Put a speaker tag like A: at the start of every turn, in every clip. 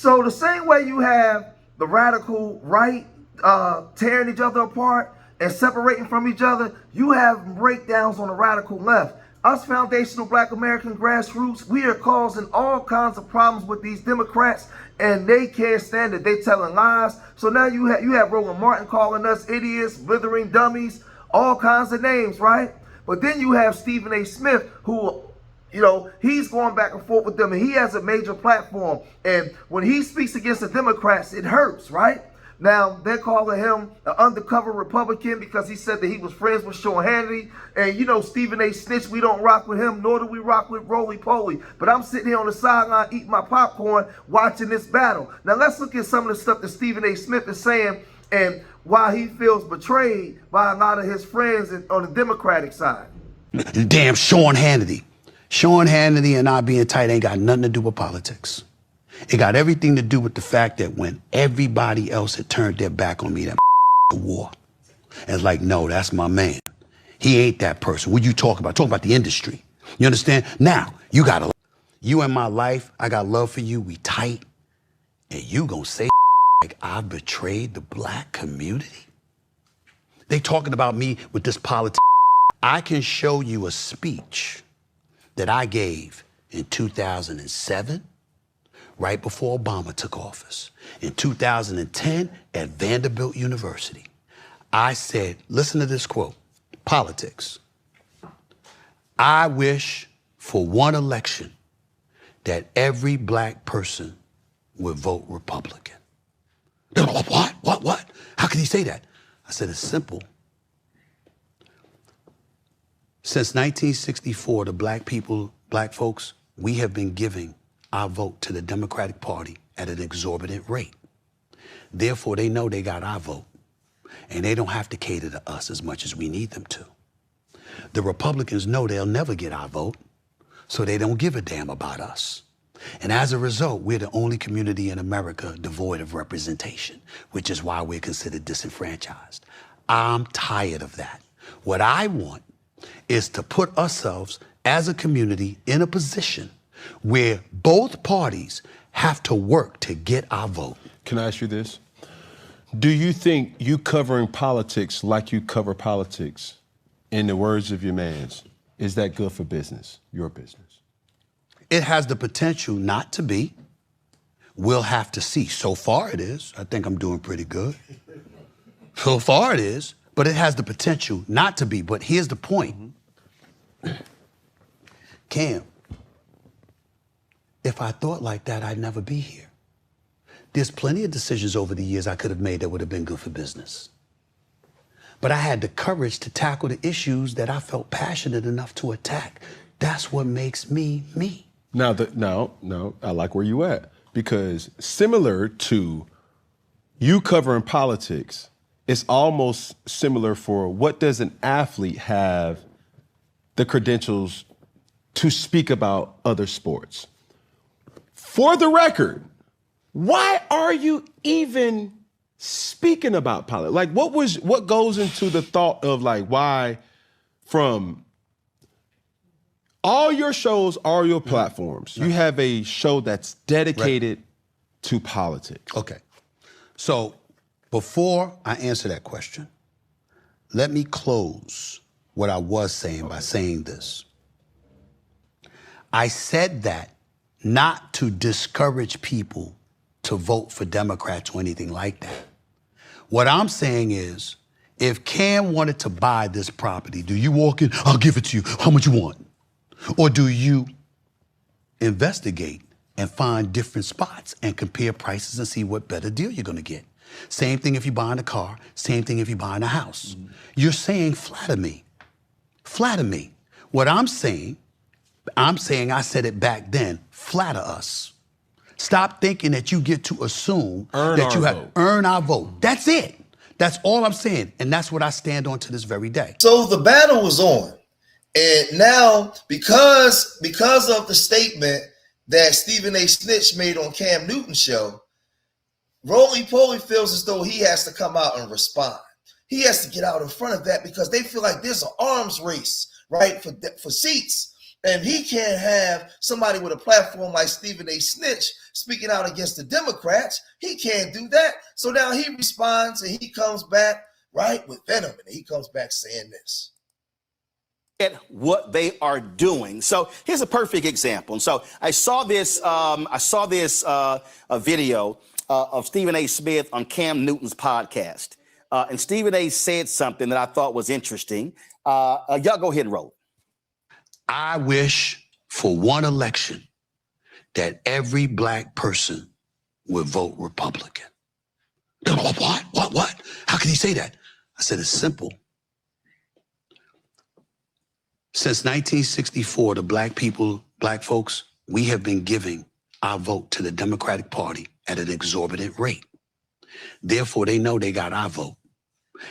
A: So the same way you have the radical right tearing each other apart and separating from each other, you have breakdowns on the radical left. Us foundational Black American grassroots, we are causing all kinds of problems with these Democrats, and they can't stand it. They telling lies. So now you have Roland Martin calling us idiots, blithering dummies, all kinds of names, right? But then you have Stephen A. Smith, who, he's going back and forth with them, and he has a major platform. And when he speaks against the Democrats, it hurts, right? Now, they're calling him an undercover Republican because he said that he was friends with Sean Hannity. And, Stephen A. Snitch, we don't rock with him, nor do we rock with Roly Poly. But I'm sitting here on the sideline eating my popcorn, watching this battle. Now, let's look at some of the stuff that Stephen A. Smith is saying and why he feels betrayed by a lot of his friends on the Democratic side.
B: Damn Sean Hannity. Sean Hannity and I being tight ain't got nothing to do with politics. It got everything to do with the fact that when everybody else had turned their back on me, that war. And it's like, no, that's my man. He ain't that person. What you talking about? Talking about the industry. You understand? Now, you in my life, I got love for you, we tight, and you gonna say like I betrayed the Black community? They talking about me with this politics. I can show you a speech that I gave in 2007, right before Obama took office. In 2010, at Vanderbilt University, I said, listen to this quote, politics. I wish for one election that every Black person would vote Republican. They're like, what? How can he say that? I said, it's simple. Since 1964, the Black folks, we have been giving our vote to the Democratic Party at an exorbitant rate. Therefore, they know they got our vote, and they don't have to cater to us as much as we need them to. The Republicans know they'll never get our vote, so they don't give a damn about us. And as a result, we're the only community in America devoid of representation, which is why we're considered disenfranchised. I'm tired of that. What I want is to put ourselves as a community in a position where both parties have to work to get our vote.
C: Can I ask you this? Do you think you covering politics like you cover politics, in the words of your mans, is that good for business, your business?
B: It has the potential not to be. We'll have to see. So far it is. I think I'm doing pretty good. So far it is, but it has the potential not to be. But here's the point. Cam, if I thought like that, I'd never be here. There's plenty of decisions over the years I could have made that would have been good for business. But I had the courage to tackle the issues that I felt passionate enough to attack. That's what makes me me.
C: Now, I like where you at, because similar to you covering politics, it's almost similar for what does an athlete have the credentials to speak about other sports. For the record, why are you even speaking about politics? Like, what goes into the thought of like why from all your shows, all your platforms, you have a show that's dedicated to politics?
B: Okay. So before I answer that question, let me close what I was saying by saying this. I said that not to discourage people to vote for Democrats or anything like that. What I'm saying is, if Cam wanted to buy this property, do you walk in, I'll give it to you, how much you want? Or do you investigate and find different spots and compare prices and see what better deal you're gonna get? Same thing if you're buying a car, same thing if you're buying a house. You're saying flatter me. Flatter me. What I'm saying I said it back then, flatter us. Stop thinking that you get to assume that you have to earn our vote. That's it. That's all I'm saying. And that's what I stand on to this very day.
A: So the battle was on. And now, because of the statement that Stephen A. Snitch made on Cam Newton's show, Roly Poly feels as though he has to come out and respond. He has to get out in front of that because they feel like there's an arms race, right, for seats. And he can't have somebody with a platform like Stephen A. Snitch speaking out against the Democrats. He can't do that. So now he responds and he comes back, right, with venom. And he comes back saying this.
D: At what they are doing. So here's a perfect example. And so I saw this video of Stephen A. Smith on Cam Newton's podcast. And Stephen A. said something that I thought was interesting. Y'all go ahead and roll.
B: I wish for one election that every black person would vote Republican. What? How can he say that? I said, it's simple. Since 1964, the black folks, we have been giving our vote to the Democratic Party at an exorbitant rate. Therefore, they know they got our vote,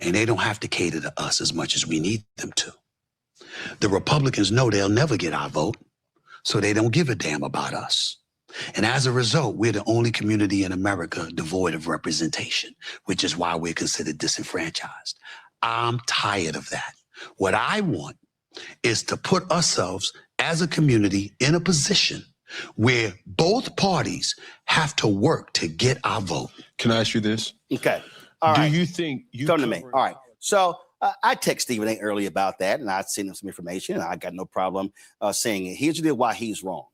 B: and they don't have to cater to us as much as we need them to. The Republicans know they'll never get our vote, so they don't give a damn about us. And as a result, we're the only community in America devoid of representation, which is why we're considered disenfranchised. I'm tired of that. What I want is to put ourselves as a community in a position where both parties have to work to get our vote.
C: Can I ask you this?
D: Okay. All right.
C: Do you think you
D: come to me? All right. So I texted Stephen A. early about that, and I sent him some information, and I got no problem saying it. Here's the deal why he's wrong.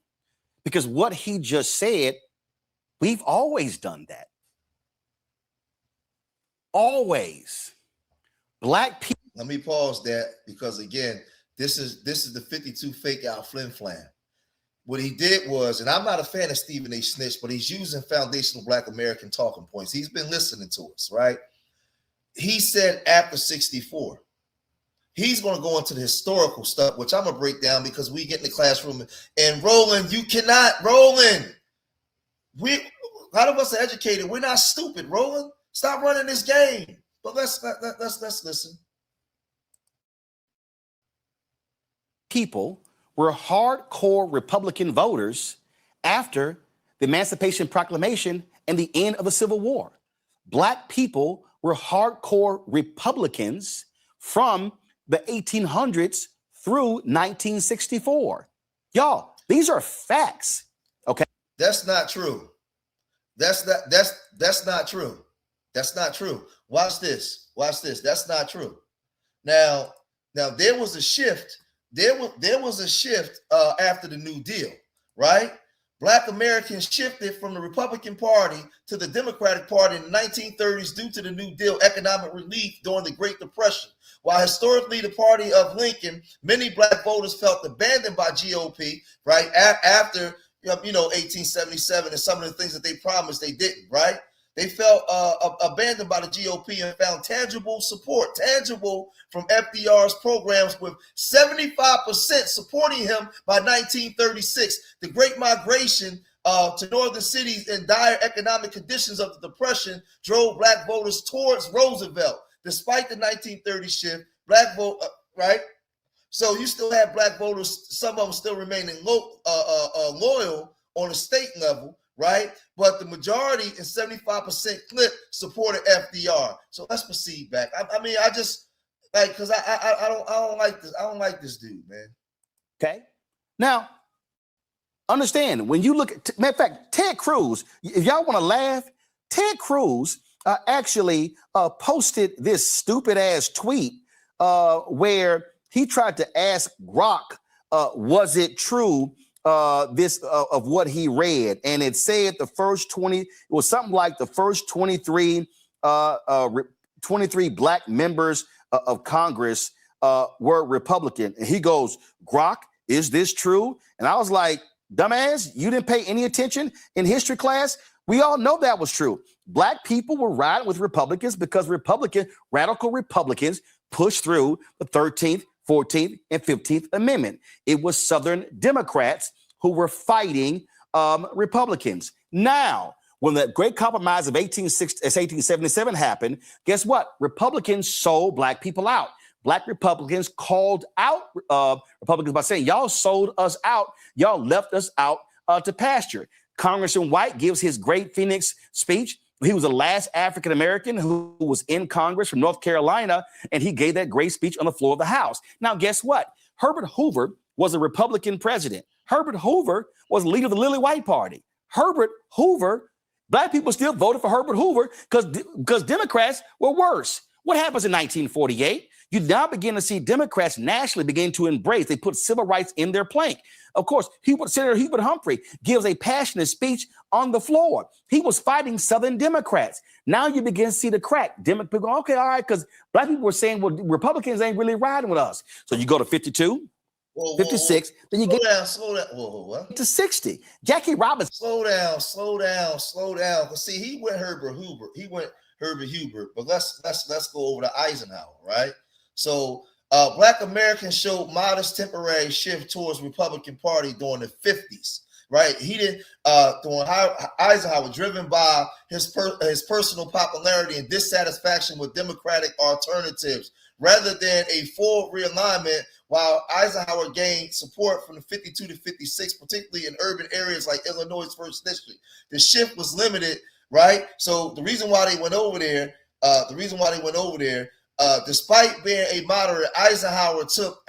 D: Because what he just said, we've always done that. Always. Black people.
A: Let me pause that because, again, this is the 52 fake out flim flam. What he did was, and I'm not a fan of Stephen A. Snitch, but he's using foundational Black American talking points. He's been listening to us, right? He said after 64, he's going to go into the historical stuff, which I'm going to break down because we get in the classroom. And Roland, you cannot, Roland, a lot of us are educated. We're not stupid, Roland. Stop running this game. But let's listen.
D: People were hardcore Republican voters after the Emancipation Proclamation and the end of the Civil War. Black people were hardcore Republicans from the 1800s through 1964. Y'all, these are facts. Okay.
A: That's not true. That's not true. That's not true. Watch this. That's not true. Now there was a shift. There was a shift after the New Deal, right? Black Americans shifted from the Republican Party to the Democratic Party in the 1930s due to the New Deal economic relief during the Great Depression. While historically the party of Lincoln, many black voters felt abandoned by GOP, right? After 1877 and some of the things that they promised they didn't, right? They felt abandoned by the GOP and found tangible support, from FDR's programs, with 75% supporting him by 1936. The Great Migration to northern cities and dire economic conditions of the Depression drove black voters towards Roosevelt. Despite the 1930 shift, black vote, right? So you still have black voters, some of them still remaining loyal on a state level, right? But the majority and 75% clip supported FDR. So let's proceed back. I just like, because I don't like this. I don't like this dude, man.
D: Okay. Now, understand, when you look at, matter of fact, Ted Cruz, if y'all want to laugh, Ted Cruz actually posted this stupid ass tweet where he tried to ask Grok, was it true of what he read? And it said the first 20, it was something like the first 23 black members of Congress were Republican. And he goes, Grok, is this true? And I was like, dumbass, you didn't pay any attention in history class? We all know that was true. Black people were riding with Republicans because radical Republicans pushed through the 13th, 14th, and 15th Amendment. It was Southern Democrats who were fighting Republicans. Now, when the Great Compromise of 1877 happened, guess what? Republicans sold black people out. Black Republicans called out Republicans by saying, y'all sold us out. Y'all left us out to pasture. Congressman White gives his Great Phoenix speech. He was the last African-American who was in Congress from North Carolina, and he gave that great speech on the floor of the House. Now, guess what? Herbert Hoover was a Republican president. Herbert Hoover was leader of the Lily White Party. Herbert Hoover, black people still voted for Herbert Hoover because Democrats were worse. What happens in 1948? You now begin to see Democrats nationally begin to embrace. They put civil rights in their plank. Of course, Senator Hubert Humphrey gives a passionate speech on the floor. He was fighting Southern Democrats. Now you begin to see the crack. Democrats go, okay, all right, because black people were saying, well, Republicans ain't really riding with us. So you go to 52, 56, then you get
A: slow down. What?
D: to 60. Jackie Robinson.
A: Slow down. Because see, he went Herbert Hoover. But let's go over to Eisenhower, right? So Black Americans showed modest temporary shift towards Republican Party during the 50s, right? He didn't during Eisenhower, driven by his personal popularity and dissatisfaction with Democratic alternatives, rather than a full realignment. While Eisenhower gained support from the 52 to 56, particularly in urban areas like Illinois' first district, the shift was limited, right? So the reason why they went over there, despite being a moderate, Eisenhower took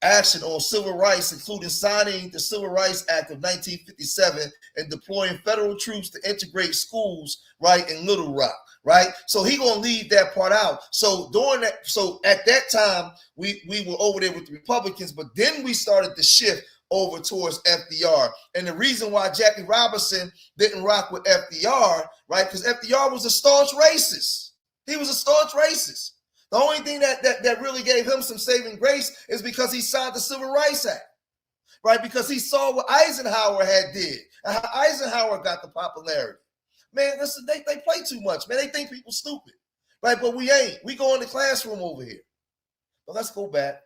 A: action on civil rights, including signing the Civil Rights Act of 1957 and deploying federal troops to integrate schools, right, in Little Rock, right? So he gonna leave that part out. So at that time, we were over there with the Republicans, but then we started to shift over towards FDR. And the reason why Jackie Robinson didn't rock with FDR, right, because FDR was a staunch racist. He was a staunch racist. The only thing that really gave him some saving grace is because he signed the Civil Rights Act, right? Because he saw what Eisenhower had did and how Eisenhower got the popularity. Man, listen, they play too much, man. They think people stupid, right? But we ain't. We go in the classroom over here. But let's go back.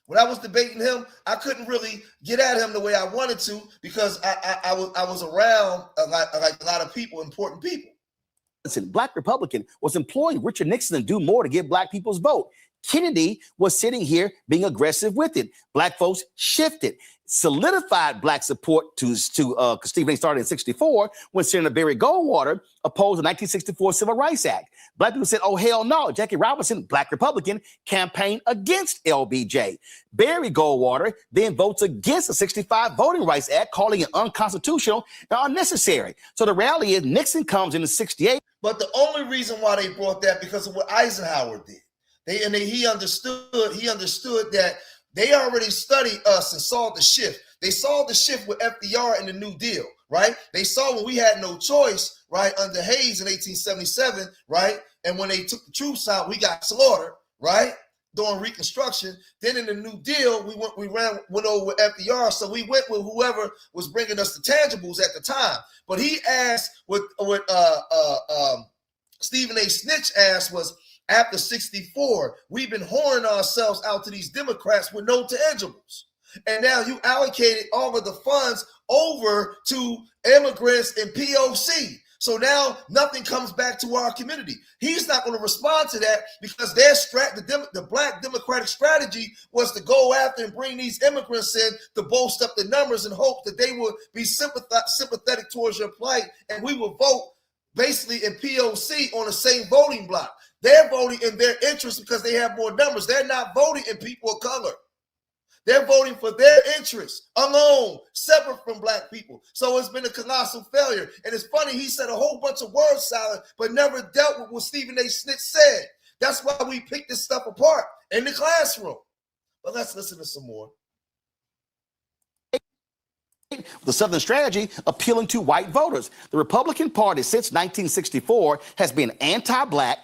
A: When I was debating him, I couldn't really get at him the way I wanted to because I was around a lot of people, important people.
D: Listen, Black Republican was employing Richard Nixon to do more to get Black people's vote. Kennedy was sitting here being aggressive with it. Black folks shifted, solidified Black support to Stephen A. started in 64 when Senator Barry Goldwater opposed the 1964 Civil Rights Act. Black people said, oh, hell no. Jackie Robinson, Black Republican, campaigned against LBJ. Barry Goldwater then votes against the 65 Voting Rights Act, calling it unconstitutional and unnecessary. So the reality is Nixon comes in 68.
A: But the only reason why they brought that because of what Eisenhower did. He understood that they already studied us and saw the shift. They saw the shift with FDR and the New Deal, right? They saw when we had no choice, right, under Hayes in 1877, right? And when they took the troops out, we got slaughtered, right? During Reconstruction. Then in the New Deal, we went over with FDR. So we went with whoever was bringing us the tangibles at the time. But he asked what Stephen A. Snitch asked was, after 64, we've been whoring ourselves out to these Democrats with no tangibles. And now you allocated all of the funds over to immigrants and POC. So now nothing comes back to our community. He's not going to respond to that because the Black Democratic strategy was to go after and bring these immigrants in to bolster up the numbers and hope that they would be sympathetic towards your plight. And we will vote basically in POC on the same voting block. They're voting in their interest because they have more numbers. They're not voting in people of color. They're voting for their interests alone, separate from Black people. So it's been a colossal failure. And it's funny, he said a whole bunch of word salad, but never dealt with what Stephen A. Snitch said. That's why we picked this stuff apart in the classroom. But let's listen to some more.
D: The Southern strategy appealing to white voters. The Republican Party since 1964 has been anti-Black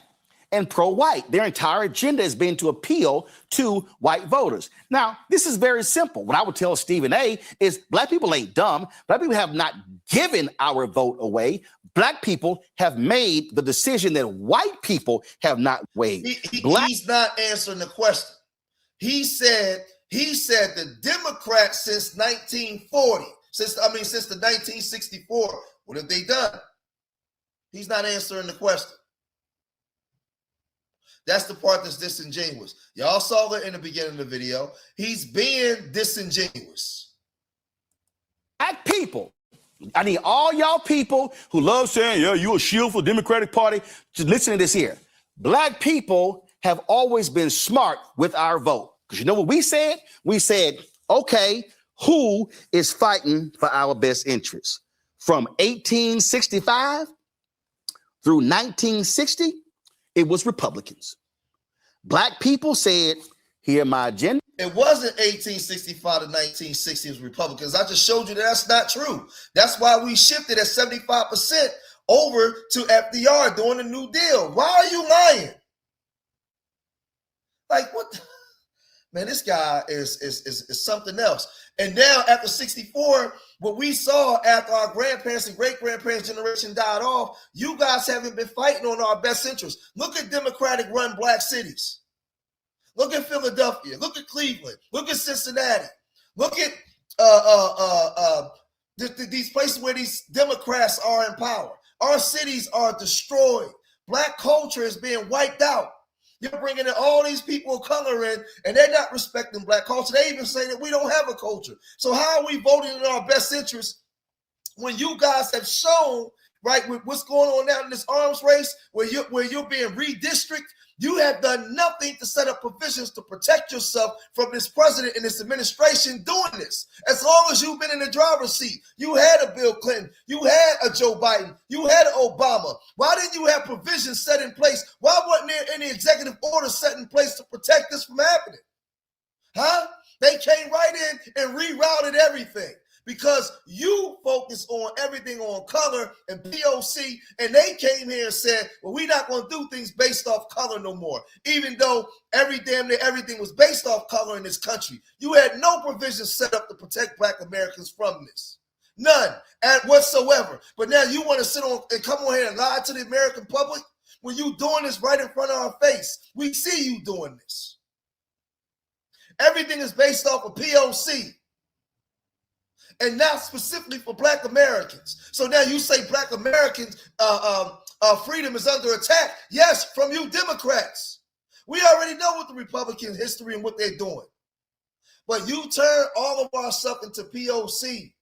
D: and pro-white. Their entire agenda has been to appeal to white voters. Now, this is very simple. What I would tell Stephen A. is Black people ain't dumb. Black people have not given our vote away. Black people have made the decision that white people have not weighed.
A: He's not answering the question. He said the Democrats since 1940, since the 1964, what have they done? He's not answering the question. That's the part that's disingenuous. Y'all saw it in the beginning of the video. He's being disingenuous.
D: Black people, I need all y'all people who love saying, yeah, you a shield for the Democratic Party. Just listen to this here. Black people have always been smart with our vote. Because you know what we said? We said, okay, who is fighting for our best interests? From 1865 through 1960, it was Republicans. Black people said, here my agenda.
A: It wasn't 1865 to 1960 as Republicans. I just showed you that that's not true. That's why we shifted at 75% over to FDR during the New Deal. Why are you lying? Like, what? Man, this guy is something else. And now after 64, what we saw after our grandparents and great-grandparents generation died off, you guys haven't been fighting on our best interests. Look at Democratic-run black cities. Look at Philadelphia. Look at Cleveland. Look at Cincinnati. Look at these places where these Democrats are in power. Our cities are destroyed. Black culture is being wiped out. You're bringing in all these people of color in, and they're not respecting black culture. They even say that we don't have a culture. So how are we voting in our best interest when you guys have shown, right, with what's going on now in this arms race, where you're being redistricted? You have done nothing to set up provisions to protect yourself from this president and this administration doing this. As long as you've been in the driver's seat, you had a Bill Clinton, you had a Joe Biden, you had an Obama. Why didn't you have provisions set in place? Why wasn't there any executive order set in place to protect this from happening? Huh? They came right in and rerouted everything. Because you focus on everything on color and POC, and they came here and said, well, we're not going to do things based off color no more, even though everything was based off color in this country. You had no provisions set up to protect black Americans from this. None whatsoever. But now you want to sit on and come on here and lie to the American public when you doing this right in front of our face. We see you doing this. Everything is based off of POC. And not specifically for black Americans. So now you say black Americans' freedom is under attack. Yes, from you Democrats. We already know what the Republican history and what they're doing. But you turn all of our stuff into POC.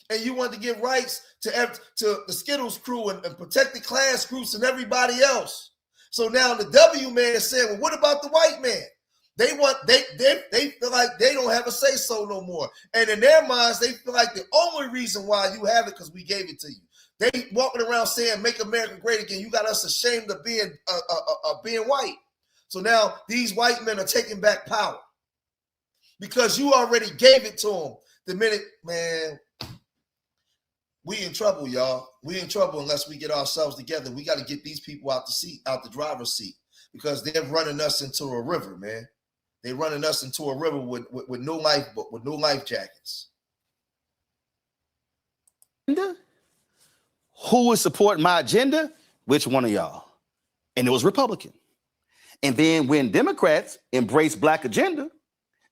A: And you want to give rights to the Skittles crew and protected class groups and everybody else. So now the W man is saying, well, what about the white man? They feel like they don't have a say-so no more. And in their minds, they feel like the only reason why you have it because we gave it to you. They walking around saying, make America great again. You got us ashamed of being white. So now these white men are taking back power because you already gave it to them. The minute, man, we in trouble, y'all. We in trouble unless we get ourselves together. We got to get these people out the driver's seat because they're running us into a river, man. They're running us into a river with no life, but with no life jackets.
D: Who is supporting my agenda? Which one of y'all? And it was Republican. And then when Democrats embraced black agenda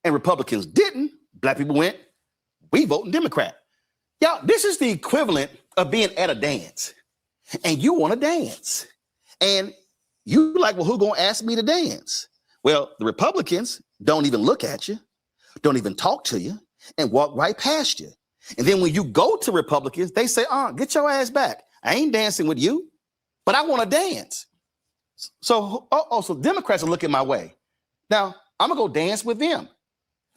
D: and Republicans didn't, black people went, we voting Democrat. Y'all, this is the equivalent of being at a dance and you want to dance. And you like, well, who gonna ask me to dance? Well, the Republicans don't even look at you, don't even talk to you, and walk right past you. And then when you go to Republicans, they say, get your ass back. I ain't dancing with you, but I want to dance. So Democrats are looking my way. Now, I'm going to go dance with them.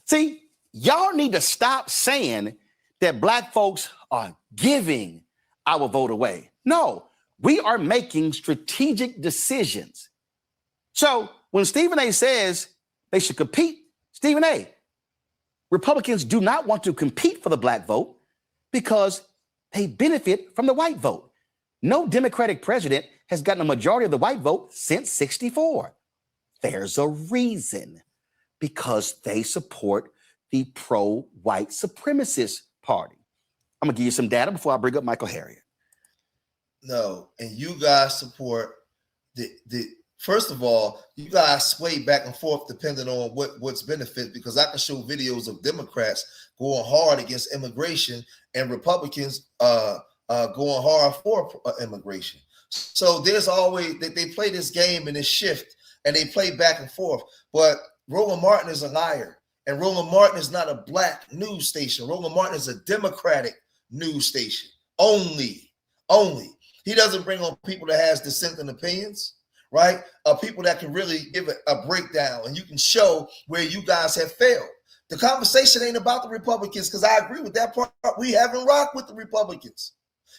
D: See, y'all need to stop saying that black folks are giving our vote away. No, we are making strategic decisions. So when Stephen A. says they should compete, Stephen A., Republicans do not want to compete for the black vote because they benefit from the white vote. No Democratic president has gotten a majority of the white vote since 1964. There's a reason, because they support the pro-white supremacist party. I'm gonna give you some data before I bring up Michael Harriot.
A: No, and you guys support the first of all, you guys sway back and forth depending on what's benefit, because I can show videos of Democrats going hard against immigration and Republicans going hard for immigration. So there's always they play this game and this shift and they play back and forth. But Roland Martin is a liar, and Roland Martin is not a black news station. Roland Martin is a Democratic news station only. He doesn't bring on people that has dissenting opinions. right? Of people that can really give a breakdown, and you can show where you guys have failed. The conversation ain't about the Republicans, because I agree with that part. We haven't rocked with the Republicans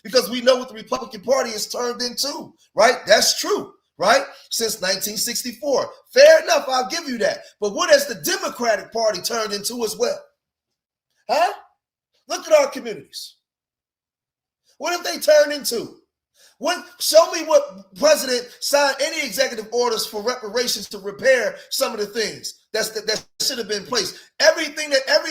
A: because we know what the Republican Party has turned into, right? That's true, right? Since 1964. Fair enough, I'll give you that. But what has the Democratic Party turned into as well? Huh? Look at our communities. What have they turned into? Show me what president signed any executive orders for reparations to repair some of the things that should have been placed. Every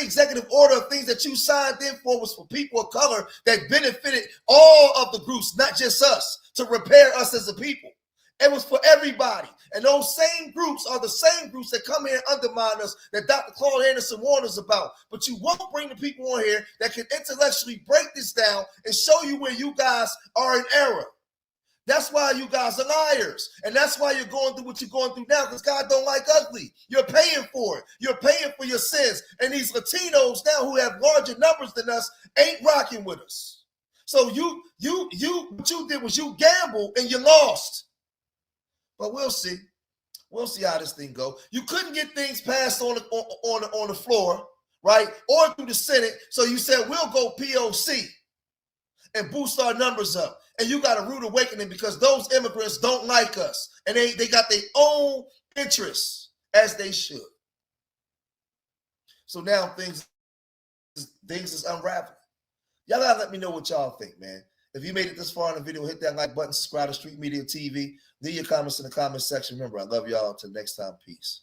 A: executive order of things that you signed in for was for people of color that benefited all of the groups, not just us, to repair us as a people. It was for everybody. And those same groups are the same groups that come here and undermine us that Dr. Claude Anderson warned us about. But you won't bring the people on here that can intellectually break this down and show you where you guys are in error. That's why you guys are liars. And that's why you're going through what you're going through now, because God don't like ugly. You're paying for it. You're paying for your sins. And these Latinos now who have larger numbers than us ain't rocking with us. So what you did was you gambled and you lost. But we'll see. We'll see how this thing goes. You couldn't get things passed on the floor, right? Or through the Senate. So you said, we'll go POC and boost our numbers up. And you got a rude awakening because those immigrants don't like us. And they got their own interests, as they should. So now things is unraveling. Y'all gotta let me know what y'all think, man. If you made it this far in the video, hit that like button, subscribe to Street Media TV. Leave your comments in the comment section. Remember, I love y'all. Until next time, peace.